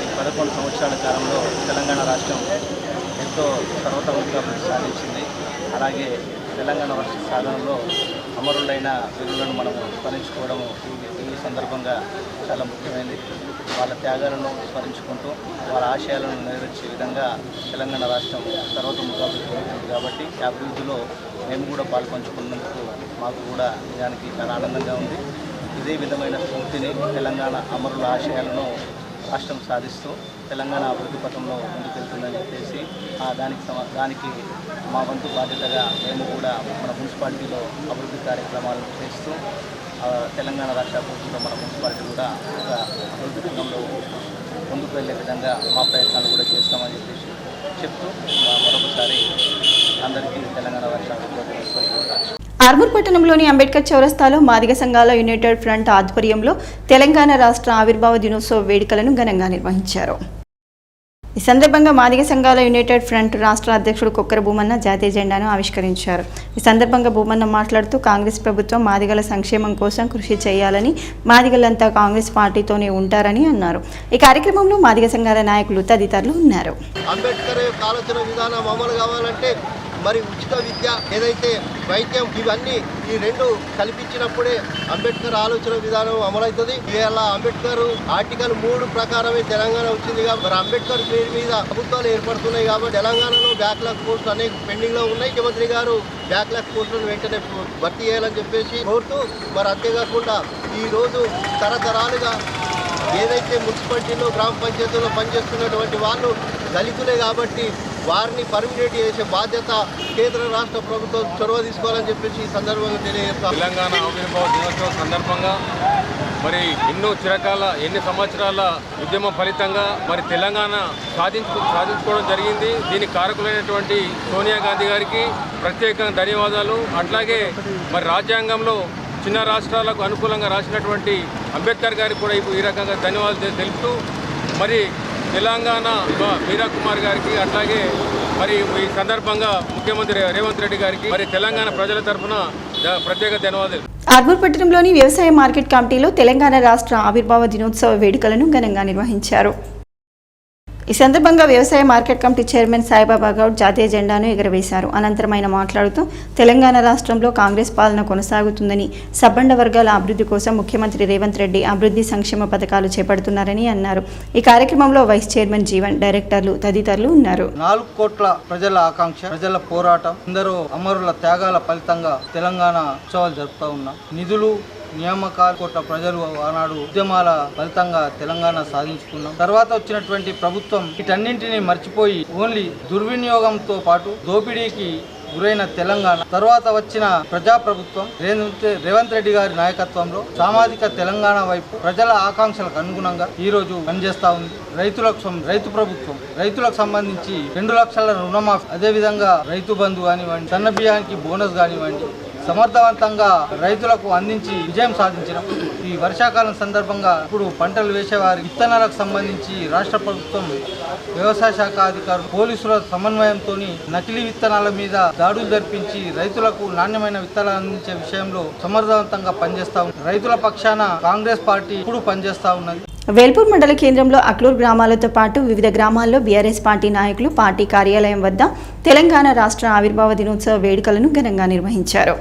ఈ 11 సంవత్సరాల కాలంలో తెలంగాణ రాష్ట్రం ఎంతో సర్వతోముఖాభివృద్ధి సాధించింది. అలాగే తెలంగాణ రాష్ట్ర సాధనలో అమరులైన వీరులను మనము స్మరించుకోవడం ఈ సందర్భంగా చాలా ముఖ్యమైనది. వాళ్ళ త్యాగాలను స్మరించుకుంటూ వాళ్ళ ఆశయాలను నెరవేర్చే విధంగా తెలంగాణ రాష్ట్రం సర్వతోముఖాభివృద్ధి ఉంటుంది. కాబట్టి ఈ అభివృద్ధిలో మేము కూడా పాల్పంచుకున్నందుకు మాకు కూడా నిజానికి చాలా ఆనందంగా ఉంది. ఇదే విధమైన స్ఫూర్తిని తెలంగాణ అమరుల ఆశయాలను రాష్ట్రం సాధిస్తూ తెలంగాణ అభివృద్ధి పథంలో ముందుకెళ్తుందని చెప్పేసి దానికి మా వంతు బాధ్యతగా మేము కూడా మన మున్సిపాలిటీలో అభివృద్ధి కార్యక్రమాలను చేస్తూ తెలంగాణ రాష్ట్ర అభివృద్ధిలో మన మున్సిపాలిటీ కూడా ఒక అభివృద్ధి రంగంలో ముందుకు వెళ్ళే విధంగా మా ప్రయత్నాలు కూడా చేస్తామని చెప్పేసి చెప్తూ మరొకసారి అందరికీ తెలంగాణ రాష్ట్ర అభివృద్ధి. ఆర్మూర్ పట్టణంలోని అంబేద్కర్ చౌరస్తాలో మాదిగ సంఘాల యునైటెడ్ ఫ్రంట్ ఆధ్వర్యంలో తెలంగాణ రాష్ట్ర ఆవిర్భావ దినోత్సవ వేడుకలను ఘనంగా నిర్వహించారు. ఈ సందర్భంగా మాదిగ సంఘాల యునైటెడ్ ఫ్రంట్ రాష్ట్ర అధ్యక్షుడు కొక్కర భూమన్న జాతీయ జెండాను ఆవిష్కరించారు. ఈ సందర్భంగా భూమన్న మాట్లాడుతూ కాంగ్రెస్ ప్రభుత్వం మాదిగల సంక్షేమం కోసం కృషి చేయాలని, మాదిగలంతా కాంగ్రెస్ పార్టీతోనే ఉంటారని అన్నారు. ఈ కార్యక్రమంలో మాదిగ సంఘాల నాయకులు తదితరులు ఉన్నారు. అంబేద్కర్ యొక్క ఆలోచన విధానం అమలు కావాలంటే మరి ఉచిత విద్య, ఏదైతే వైద్యం, ఇవన్నీ ఈ రెండు కల్పించినప్పుడే అంబేద్కర్ ఆలోచన విధానం అమలవుతుంది. ఇవాళ అంబేద్కర్ ఆర్టికల్ 3 ప్రకారమే తెలంగాణ వచ్చింది. కాబట్టి అంబేద్కర్ పేరు మీద ప్రభుత్వాలు ఏర్పడుతున్నాయి. కాబట్టి తెలంగాణలో బ్యాక్లాగ్ పోస్టులు అనేక పెండింగ్ లో ఉన్నాయి. ముఖ్యమంత్రి గారు బ్యాక్లాగ్ పోస్టులను వెంటనే భర్తీ చేయాలని చెప్పేసి కోరుతూ, మరి అంతేకాకుండా ఈ రోజు తరతరాలుగా ఏదైతే మున్సిపాలిటీలో, గ్రామ పంచాయతీలో పనిచేస్తున్నటువంటి వాళ్ళు దళితులే కాబట్టి వారిని పర్మినేట్ చేసే బాధ్యత కేంద్ర రాష్ట్ర ప్రభుత్వం చొరవ తీసుకోవాలని చెప్పేసి ఈ సందర్భంగా తెలియజేస్తాం. తెలంగాణ ఆవిర్భావ దినోత్సవం సందర్భంగా మరి ఎన్ని సంవత్సరాల ఉద్యమం ఫలితంగా మరి తెలంగాణ సాధించుకోవడం జరిగింది. దీనికి కారకులైనటువంటి సోనియా గాంధీ గారికి ప్రత్యేకంగా ధన్యవాదాలు. అట్లాగే మరి రాజ్యాంగంలో చిన్న రాష్ట్రాలకు అనుకూలంగా రాసినటువంటి అంబేద్కర్ గారికి కూడా ఈ రకంగా ధన్యవాదాలు తెలుపుతూ, మరి తెలంగాణ మీరా కుమార్ గారికి, అట్లాగే మరి ఈ సందర్భంగా ముఖ్యమంత్రి రేవంత్ రెడ్డి గారికి, మరి తెలంగాణ ప్రజల తరఫున ప్రత్యేక ధన్యవాదాలు. ఆర్మూర్ పట్టణంలోని వ్యవసాయ మార్కెట్ కమిటీలో తెలంగాణ రాష్ట్ర ఆవిర్భావ దినోత్సవ వేడుకలను ఘనంగా నిర్వహించారు. ఈ సందర్భంగా వ్యవసాయ market committee chairman Saibaba Goud జాతీయ జెండాను ఎగురవేశారు. అనంతరం ఆయన మాట్లాడుతూ తెలంగాణ రాష్ట్రంలో కాంగ్రెస్ పాలన కొనసాగుతుందని, సబ్బండ వర్గాల అభివృద్ధి కోసం ముఖ్యమంత్రి రేవంత్ రెడ్డి అభివృద్ధి సంక్షేమ పథకాలు చేపడుతున్నారని అన్నారు. ఈ కార్యక్రమంలో వైస్ చైర్మన్ జీవన్, డైరెక్టర్లు తదితరులు ఉన్నారు. 4 కోట్ల ప్రజల ఆకాంక్ష, ప్రజల పోరాటం, ఎందరో అమరుల త్యాగాల ఫలితంగా తెలంగాణ ఉత్సవాలు జరుపుతూ ఉన్నాం. నిధులు, నియామకాలు కోట్ల ప్రజలు ఆనాడు ఉద్యమాల ఫలితంగా తెలంగాణ సాధించుకున్నాం. తర్వాత వచ్చినటువంటి ప్రభుత్వం వీటన్నింటినీ మర్చిపోయి ఓన్లీ దుర్వినియోగంతో పాటు దోపిడీకి గురైన తెలంగాణ తర్వాత వచ్చిన ప్రజాప్రభుత్వం రేవంత్ రెడ్డి గారి నాయకత్వంలో సామాజిక తెలంగాణ వైపు ప్రజల ఆకాంక్షలకు అనుగుణంగా ఈ రోజు పనిచేస్తా ఉంది. రైతు ప్రభుత్వం రైతులకు సంబంధించి 2 లక్షల రుణమాఫీ, అదేవిధంగా రైతు బంధు కానివ్వండి, సన్న బియ్యానికి బోనస్ కానివ్వండి సమర్థవంతంగా రైతులకు అందించి విజయం సాధించడం. ఈ వర్షాకాలం సందర్భంగా ఇప్పుడు పంటలు వేసేవారి విత్తనాలకు సంబంధించి రాష్ట్ర ప్రభుత్వం, వ్యవసాయ శాఖ అధికారులు, పోలీసుల సమన్వయంతో నకిలీ విత్తనాల మీద దాడులు జరిపించి రైతులకు నాణ్యమైన విత్తనాలు అందించే విషయంలో సమర్థవంతంగా పనిచేస్తా ఉంది. రైతుల పక్షాన కాంగ్రెస్ పార్టీ ఇప్పుడు పనిచేస్తా ఉన్నది. వేల్పూర్ మండల కేంద్రంలో అక్లూరు గ్రామాలతో పాటు వివిధ గ్రామాల్లో బీఆర్ఎస్ పార్టీ నాయకులు పార్టీ కార్యాలయం వద్ద తెలంగాణ రాష్ట్ర ఆవిర్భావ దినోత్సవ వేడుకలను ఘనంగా నిర్వహించారు.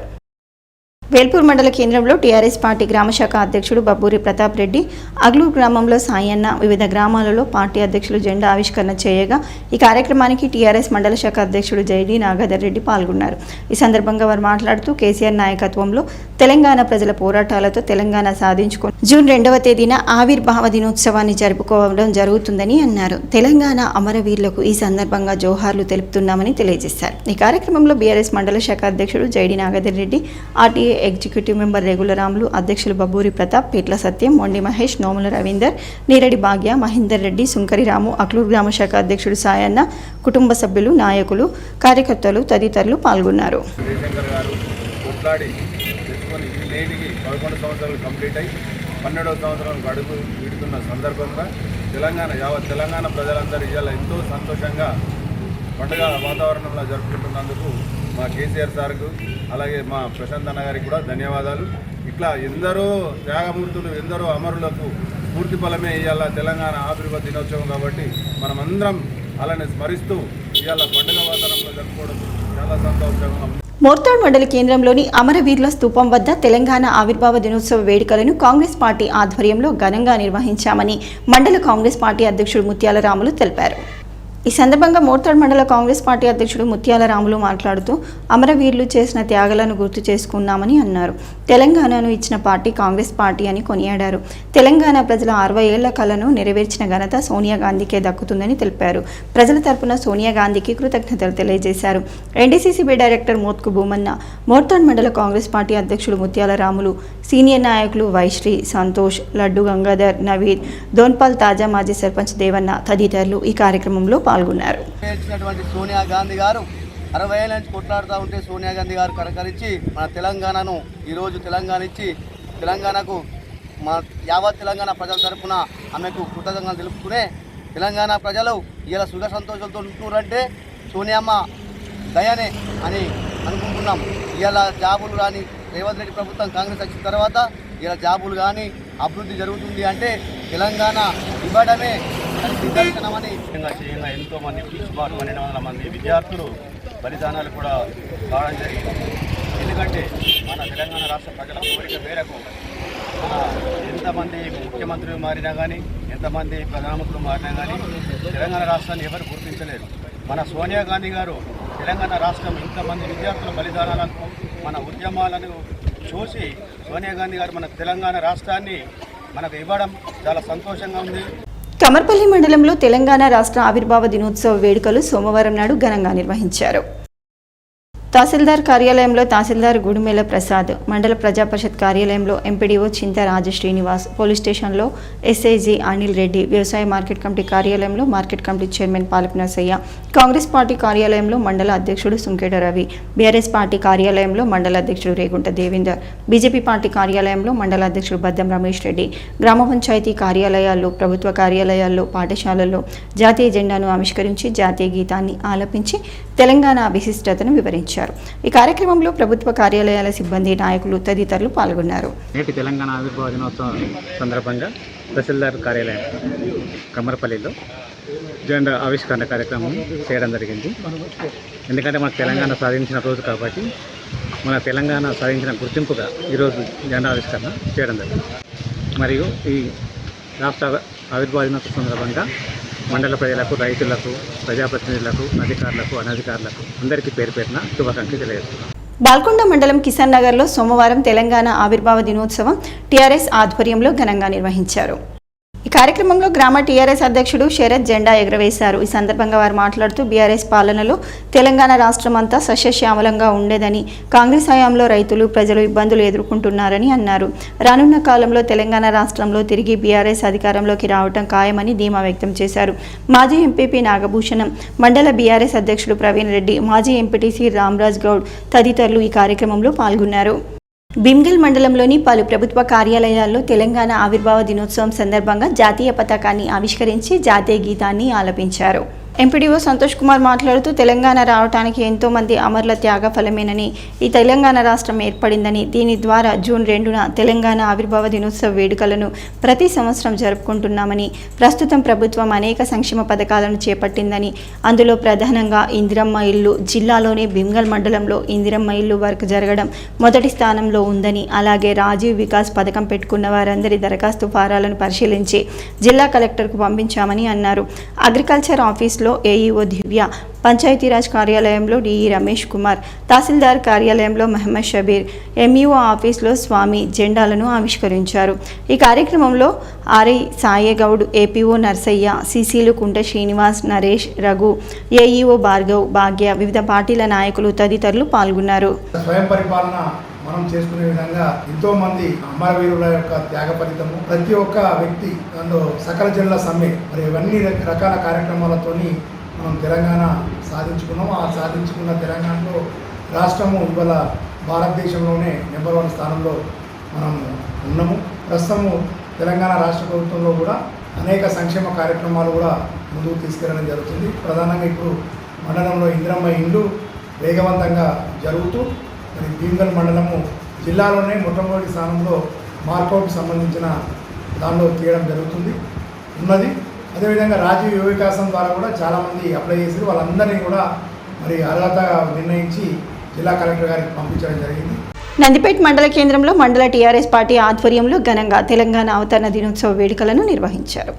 వేల్పూర్ మండల కేంద్రంలో టీఆర్ఎస్ పార్టీ గ్రామశాఖ అధ్యక్షుడు బబ్బూరి ప్రతాప్ రెడ్డి, అగ్లూరు గ్రామంలో సాయన్న, వివిధ గ్రామాలలో పార్టీ అధ్యక్షులు జెండా ఆవిష్కరణ చేయగా ఈ కార్యక్రమానికి టీఆర్ఎస్ మండల శాఖ అధ్యక్షుడు జైడి నాగధర్ రెడ్డి పాల్గొన్నారు. ఈ సందర్భంగా వారు మాట్లాడుతూ కేసీఆర్ నాయకత్వంలో తెలంగాణ ప్రజల పోరాటాలతో తెలంగాణ సాధించుకొని జూన్ 2వ తేదీన ఆవిర్భావ దినోత్సవాన్ని జరుపుకోవడం జరుగుతుందని అన్నారు. తెలంగాణ అమరవీరులకు ఈ సందర్భంగా జోహార్లు తెలుపుతున్నామని తెలియజేశారు. ఈ కార్యక్రమంలో బీఆర్ఎస్ మండల శాఖ అధ్యక్షుడు జైడి నాగధర్ రెడ్డి, ఆర్టీఏ ఎగ్జిక్యూటివ్ మెంబర్ రెగ్యులరాములు, అధ్యక్షులు బబ్బూరి ప్రతాప్, పీట్ల సత్యం, మొండి మహేష్, నోముల రవీందర్, నీరడి భాగ్య, మహేందర్ రెడ్డి, సుంకరి రాము, అక్లూరు గ్రామ శాఖ అధ్యక్షుడు సాయన్న, కుటుంబ సభ్యులు, నాయకులు, కార్యకర్తలు తదితరులు పాల్గొన్నారు. 11 సంవత్సరాలు కంప్లీట్ అయ్యి 12వ సంవత్సరాలకు అడుగు వీడుతున్న సందర్భంగా తెలంగాణ ప్రజలందరూ ఇవాళ ఎంతో సంతోషంగా పండుగ వాతావరణంలో జరుపుకుంటున్నందుకు మా కేసీఆర్ సార్కు అలాగే మా ప్రశాంత్ అన్న గారికి కూడా ధన్యవాదాలు. ఇట్లా ఎందరో త్యాగమూర్తులు, ఎందరో అమరులకు పూర్తి ఫలమే ఇవాళ తెలంగాణ ఆవిర్భావ దినోత్సవం కాబట్టి మనమందరం అలానే స్మరిస్తూ ఇవాళ పండుగ వాతావరణంలో జరుపుకోవడం చాలా సంతోషంగా. మోర్తాడ్ మండల కేంద్రంలోని అమరవీరుల స్తూపం వద్ద తెలంగాణ ఆవిర్భావ దినోత్సవ వేడుకలను కాంగ్రెస్ పార్టీ ఆధ్వర్యంలో ఘనంగా నిర్వహించామని మండల కాంగ్రెస్ పార్టీ అధ్యక్షుడు ముత్యాల రాములు తెలిపారు. ఈ సందర్భంగా మోర్తాడ్ మండల కాంగ్రెస్ పార్టీ అధ్యక్షుడు ముత్యాల రాములు మాట్లాడుతూ అమరవీరులు చేసిన త్యాగాలను గుర్తు చేసుకున్నామని అన్నారు. తెలంగాణను ఇచ్చిన పార్టీ కాంగ్రెస్ పార్టీ అని కొనియాడారు. తెలంగాణ ప్రజల 60 ఏళ్ల కలను నెరవేర్చిన ఘనత సోనియా గాంధీకే దక్కుతుందని తెలిపారు. ప్రజల తరపున సోనియా గాంధీకి కృతజ్ఞతలు తెలియజేశారు. ఎన్డీసీసీబీ డైరెక్టర్ మోత్కు భూమన్న, మోర్తాడ్ మండల కాంగ్రెస్ పార్టీ అధ్యక్షుడు ముత్యాల రాములు, సీనియర్ నాయకులు వైశ్రీ, సంతోష్, లడ్డు గంగాధర్, నవీద్, దోన్పాల్ తాజా మాజీ సర్పంచ్ దేవన్న తదితరులు ఈ కార్యక్రమంలో పాల్గొన్నారు. సోనియా గాంధీ గారు 60 ఏళ్ళ నుంచి కొట్లాడుతూ ఉంటే సోనియా గాంధీ గారు కరకరించి మన తెలంగాణను ఈరోజు తెలంగాణ ఇచ్చి తెలంగాణకు మన యావత్ తెలంగాణ ప్రజల తరఫున ఆమెకు కృతజ్ఞతలు తెలుపుకునే తెలంగాణ ప్రజలు ఇలా సుఖ సంతోషాలతో ఉంటున్నారంటే సోనియమ్మ దయనే అని అనుకుంటున్నాం. ఇలా జాబులు కానీ రేవంత్ రెడ్డి ప్రభుత్వం కాంగ్రెస్ వచ్చిన తర్వాత ఇలా జాబులు కానీ అభివృద్ధి జరుగుతుంది అంటే తెలంగాణ ఇవ్వడమే నిదర్శనమని చేయంగా ఎంతోమంది సుమారు 1200 మంది విద్యార్థులు బలిదానాలు కూడా కావడం జరిగింది. ఎందుకంటే మన తెలంగాణ రాష్ట్ర ప్రజల కోరిక మేరకు ఎంతమంది ముఖ్యమంత్రులు మారినా కానీ ఎంతమంది ప్రధానమంత్రులు మారినా కానీ తెలంగాణ రాష్ట్రాన్ని ఎవరు గుర్తించలేరు. మన సోనియా గాంధీ గారు తెలంగాణ రాష్ట్రం ఇంతమంది విద్యార్థుల బలిదానాలను మన ఉద్యమాలను చూసి సోనియా గాంధీ గారు మన తెలంగాణ రాష్ట్రాన్ని మనకు ఇవ్వడం చాలా సంతోషంగా ఉంది. కమర్పల్లి మండలంలో తెలంగాణ రాష్ట్ర ఆవిర్భావ దినోత్సవ వేడుకలు సోమవారం నాడు ఘనంగా నిర్వహించారు. తహసీల్దార్ కార్యాలయంలో తహసీల్దార్ గుడిమేల ప్రసాద్, మండల ప్రజాపరిషత్ కార్యాలయంలో ఎంపీడీఓ చింత రాజశ్రీనివాస్, పోలీస్ స్టేషన్లో ఎస్ఐజీ అనిల్ రెడ్డి, వ్యవసాయ మార్కెట్ కమిటీ కార్యాలయంలో market committee chairman Palapu Narasaiah, Congress party కార్యాలయంలో మండల అధ్యక్షుడు సుంకేట రవి, బీఆర్ఎస్ పార్టీ కార్యాలయంలో మండల అధ్యక్షుడు రేగుంట దేవేందర్, బీజేపీ పార్టీ కార్యాలయంలో మండల అధ్యక్షుడు బద్దం రమేష్ రెడ్డి, గ్రామ పంచాయతీ కార్యాలయాల్లో, ప్రభుత్వ కార్యాలయాల్లో, పాఠశాలల్లో జాతీయ జెండాను ఆవిష్కరించి జాతీయ గీతాన్ని ఆలపించి తెలంగాణ విశిష్టతను వివరించారు. ఈ కార్యక్రమంలో ప్రభుత్వ కార్యాలయాల సిబ్బంది, నాయకులు తదితరులు పాల్గొన్నారు. నేటి తెలంగాణ ఆవిర్భావ దినోత్సవం సందర్భంగా తహసీల్దార్ కార్యాలయం కమ్మరపల్లిలో జెండా ఆవిష్కరణ కార్యక్రమం చేయడం జరిగింది. ఎందుకంటే మన తెలంగాణ సాధించిన రోజు కాబట్టి మన తెలంగాణ సాధించిన గుర్తింపుగా ఈరోజు జెండా ఆవిష్కరణ చేయడం జరిగింది. మరియు ఈ రాష్ట్ర ఆవిర్భావ దినోత్సవం సందర్భంగా మండల ప్రజలకు, రైతులకు, ప్రజాప్రతినిధులకు, అధికారులకు, అనధికారులకు అందరికీ పేరు పేరున శుభాకాంక్షలు తెలియజేస్తున్నాం. బాల్కొండ మండలం కిసాన్ నగర్లో సోమవారం తెలంగాణ ఆవిర్భావ దినోత్సవం టీఆర్ఎస్ ఆధ్వర్యంలో ఘనంగా నిర్వహించారు. ఈ కార్యక్రమంలో గ్రామ టీఆర్ఎస్ అధ్యక్షుడు శరత్ జెండా ఎగురవేశారు. ఈ సందర్భంగా వారు మాట్లాడుతూ బీఆర్ఎస్ పాలనలో తెలంగాణ రాష్ట్రం అంతా సస్యశ్యామలంగా ఉండేదని, కాంగ్రెస్ హయాంలో రైతులు, ప్రజలు ఇబ్బందులు ఎదుర్కొంటున్నారని అన్నారు. రానున్న కాలంలో తెలంగాణ రాష్ట్రంలో తిరిగి బీఆర్ఎస్ అధికారంలోకి రావటం ఖాయమని ధీమా వ్యక్తం చేశారు. మాజీ ఎంపీపీ నాగభూషణం, మండల బీఆర్ఎస్ అధ్యక్షుడు ప్రవీణ్ రెడ్డి, మాజీ ఎంపీటీసీ రామరాజ్ గౌడ్ తదితరులు ఈ కార్యక్రమంలో పాల్గొన్నారు. భీమ్గల్ మండలంలోని పలు ప్రభుత్వ కార్యాలయాల్లో తెలంగాణ ఆవిర్భావ దినోత్సవం సందర్భంగా జాతీయ పతాకాన్ని ఆవిష్కరించి జాతీయ గీతాన్ని ఆలపించారు. ఎంపీడీఓ సంతోష్ కుమార్ మాట్లాడుతూ తెలంగాణ రావడానికి ఎంతో మంది అమరుల త్యాగ ఫలమేనని ఈ తెలంగాణ రాష్ట్రం ఏర్పడిందని దీని ద్వారా జూన్ 2న తెలంగాణ ఆవిర్భావ దినోత్సవ వేడుకలను ప్రతి సంవత్సరం జరుపుకుంటున్నామని ప్రస్తుతం ప్రభుత్వం అనేక సంక్షేమ పథకాలను చేపట్టిందని అందులో ప్రధానంగా ఇందిరమ్మ ఇల్లు జిల్లాలోని భీమ్గల్ మండలంలో ఇందిరమ్మ ఇల్లు వర్క్ జరగడం మొదటి స్థానంలో ఉందని అలాగే రాజీవ్ వికాస్ పథకం పెట్టుకున్న వారందరి దరఖాస్తు ఫారాలను పరిశీలించి జిల్లా కలెక్టర్కు పంపించామని అన్నారు. అగ్రికల్చర్ ఆఫీస్లో ఏఈఓ దివ్య, పంచాయతీరాజ్ కార్యాలయంలో డిఈ రమేష్ కుమార్, తహసీల్దార్ కార్యాలయంలో మహమ్మద్ షబీర్, ఎంఈఓ ఆఫీస్లో స్వామి జెండాలను ఆవిష్కరించారు. ఈ కార్యక్రమంలో ఆర్ఐ సాయేగౌడ్, ఏపీఓ నర్సయ్య, సిసిలు కుంట శ్రీనివాస్, నరేష్, రఘు, ఏఈఓ భార్గవ్, భాగ్య, వివిధ పార్టీల నాయకులు తదితరులు పాల్గొన్నారు. స్వయం పరిపాలన మనం చేసుకునే విధంగా ఎంతో మంది అమరవీరుల యొక్క త్యాగ ఫలితము ప్రతి ఒక్క వ్యక్తి దానిలో సకల జనుల సమ్మె మరి ఇవన్నీ రకాల కార్యక్రమాలతోని మనం తెలంగాణ సాధించుకున్నాం. ఆ సాధించుకున్న తెలంగాణలో రాష్ట్రము ఇవాళ భారతదేశంలోనే నెంబర్ 1 స్థానంలో మనం ఉన్నాము. ప్రస్తుతము తెలంగాణ రాష్ట్ర ప్రభుత్వంలో కూడా అనేక సంక్షేమ కార్యక్రమాలు కూడా ముందుకు తీసుకెళ్ళడం జరుగుతుంది. ప్రధానంగా ఇప్పుడు మండలంలో ఇందిరమ్మ ఇండ్లు వేగవంతంగా జరుగుతూ మరి భీమ్గల్ మండలము జిల్లాలోనే మొట్టమొదటి స్థానంలో మార్కౌట్కి సంబంధించిన దానిలో తీయడం జరుగుతుంది ఉన్నది. అదేవిధంగా రాజీవ్ యువ వికాసం ద్వారా కూడా చాలామంది అప్లై చేసి వాళ్ళందరినీ కూడా మరి అర్హత నిర్ణయించి జిల్లా కలెక్టర్ గారికి పంపించడం జరిగింది. నందిపేట్ మండల కేంద్రంలో మండల టీఆర్ఎస్ పార్టీ ఆధ్వర్యంలో ఘనంగా తెలంగాణ అవతరణ దినోత్సవ వేడుకలను నిర్వహించారు.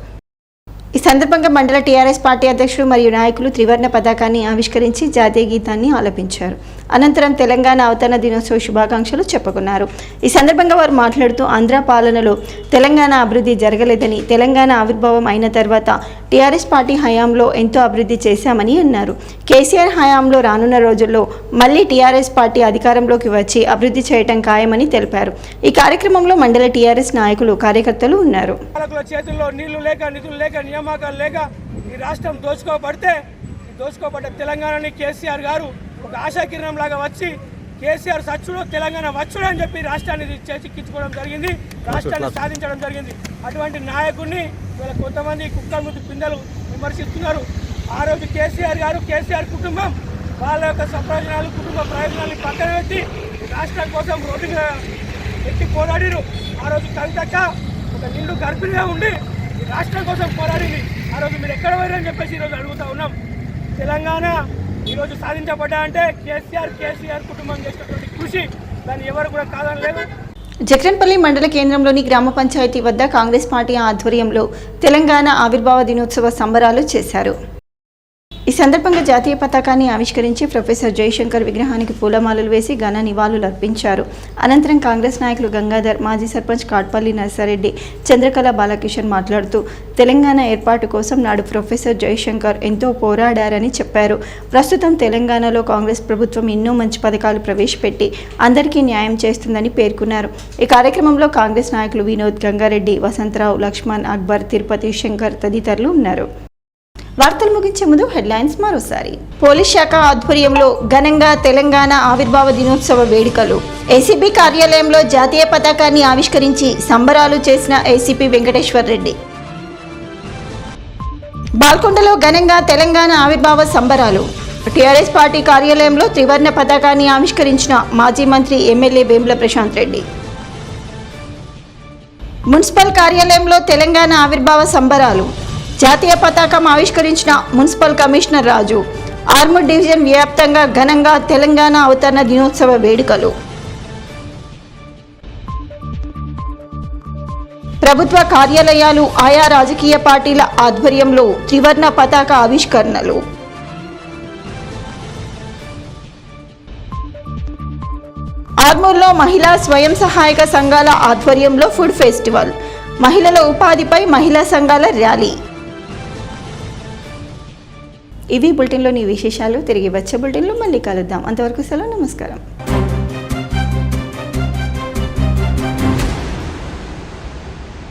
ఈ సందర్భంగా మండల టీఆర్ఎస్ పార్టీ అధ్యక్షులు మరియు నాయకులు త్రివర్ణ పతాకాన్ని ఆవిష్కరించి జాతీయ గీతాన్ని ఆలపించారు. అనంతరం తెలంగాణ అవతరణ దినోత్సవ శుభాకాంక్షలు చెప్పుకున్నారు. ఈ సందర్భంగా వారు మాట్లాడుతూ ఆంధ్ర పాలనలో తెలంగాణ అభివృద్ధి జరగలేదని, తెలంగాణ ఆవిర్భావం అయిన తర్వాత టీఆర్ఎస్ పార్టీ హయాంలో ఎంతో అభివృద్ధి చేశామని అన్నారు. కేసీఆర్ హయాంలో రానున్న రోజుల్లో మళ్లీ టీఆర్ఎస్ పార్టీ అధికారంలోకి వచ్చి అభివృద్ధి చేయటం ఖాయమని తెలిపారు. ఈ కార్యక్రమంలో మండల టీఆర్ఎస్ నాయకులు, కార్యకర్తలు ఉన్నారు. చేతుల్లో నీళ్లు లేక, నిధులు లేక, నియామకాలు లేక ఈ రాష్ట్రం దోచుకోబడ్డ తెలంగాణని కేసీఆర్ గారు ఒక ఆశాకిరణం లాగా వచ్చి కేసీఆర్ సచ్చుడు తెలంగాణ వచ్చుడు అని చెప్పి రాష్ట్రాన్ని చేజిక్కించుకోవడం జరిగింది, రాష్ట్రాన్ని సాధించడం జరిగింది. అటువంటి నాయకుడిని వీళ్ళ కొంతమంది కుక్కల ముందు పిందెలు విమర్శిస్తున్నారు. ఆ రోజు కేసీఆర్ గారు, కేసీఆర్ కుటుంబం వాళ్ళ యొక్క స్వప్రయోజనాలు, కుటుంబ ప్రయోజనాలను పక్కన పెట్టి రాష్ట్రం కోసం రోడ్డు ఎత్తి పోరాడిరు. ఆ రోజు కవితక్క ఒక నిండు గర్భిణిగా ఉండి రాష్ట్రం కోసం పోరాడింది. ఆ రోజు మీరు ఎక్కడ పోయారని చెప్పేసి ఈరోజు అడుగుతా ఉన్నాం. తెలంగాణ ఈరోజు సాధించబడ్డా అంటే కేసీఆర్ కుటుంబం చేసినటువంటి కృషి, దాన్ని ఎవరు కూడా కాదని లేదు. జక్రన్పల్లి మండల కేంద్రంలోని గ్రామ పంచాయతీ వద్ద కాంగ్రెస్ పార్టీ ఆధ్వర్యంలో తెలంగాణ ఆవిర్భావ దినోత్సవ సంబరాలు చేశారు. ఈ సందర్భంగా జాతీయ పతాకాన్ని ఆవిష్కరించి ప్రొఫెసర్ జయశంకర్ విగ్రహానికి పూలమాలలు వేసి ఘన నివాళులు అర్పించారు. అనంతరం కాంగ్రెస్ నాయకులు గంగాధర్, మాజీ సర్పంచ్ కాట్పల్లి నర్సారెడ్డి, చంద్రకళ బాలకిషన్ మాట్లాడుతూ తెలంగాణ ఏర్పాటు కోసం నాడు ప్రొఫెసర్ జయశంకర్ ఎంతో పోరాడారని చెప్పారు. ప్రస్తుతం తెలంగాణలో కాంగ్రెస్ ప్రభుత్వం ఎన్నో మంచి పథకాలు ప్రవేశపెట్టి అందరికీ న్యాయం చేస్తుందని పేర్కొన్నారు. ఈ కార్యక్రమంలో కాంగ్రెస్ నాయకులు వినోద్, గంగారెడ్డి, వసంతరావు, లక్ష్మణ్, అక్బర్, తిరుపతి, శంకర్ తదితరులు ఉన్నారు. వార్తలు ముగించే ముందు హెడ్లైన్స్ మరోసారి. పోలీస్ శాఖ ఆధ్వర్యంలో ఘనంగా తెలంగాణ ఆవిర్భావ దినోత్సవ వేడుకలు. ఏసీబీ కార్యాలయంలో జాతీయ పతాకాన్ని ఆవిష్కరించి సంబరాలు చేసిన ఏసీపీ వెంకటేశ్వర్ రెడ్డి. బాల్కొండలో ఘనంగా తెలంగాణ ఆవిర్భావ సంబరాలు. టీఆర్ఎస్ పార్టీ కార్యాలయంలో త్రివర్ణ పతాకాన్ని ఆవిష్కరించిన మాజీ మంత్రి, ఎమ్మెల్యే వేముల ప్రశాంత్ రెడ్డి. మున్సిపల్ కార్యాలయంలో తెలంగాణ ఆవిర్భావ సంబరాలు. జాతీయ పతాకం ఆవిష్కరించిన మున్సిపల్ కమిషనర్ రాజు. ఆర్మూర్ డివిజన్ వ్యాప్తంగా ఘనంగా తెలంగాణ అవతరణ దినోత్సవ వేడుకలు. ప్రభుత్వ కార్యాలయాలు, ఆయా రాజకీయ పార్టీల ఆధ్వర్యంలో త్రివర్ణ పతాక ఆవిష్కరణలు. ఆర్మూర్లో మహిళా స్వయం సహాయక సంఘాల ఆధ్వర్యంలో ఫుడ్ ఫెస్టివల్. మహిళల ఉపాధిపై మహిళా సంఘాల ర్యాలీ. ఇవి బులెటిన్లోని విశేషాలు. తిరిగి వచ్చే బులెటిన్లో మళ్ళీ కలుద్దాం. అంతవరకు సెలవు, నమస్కారం.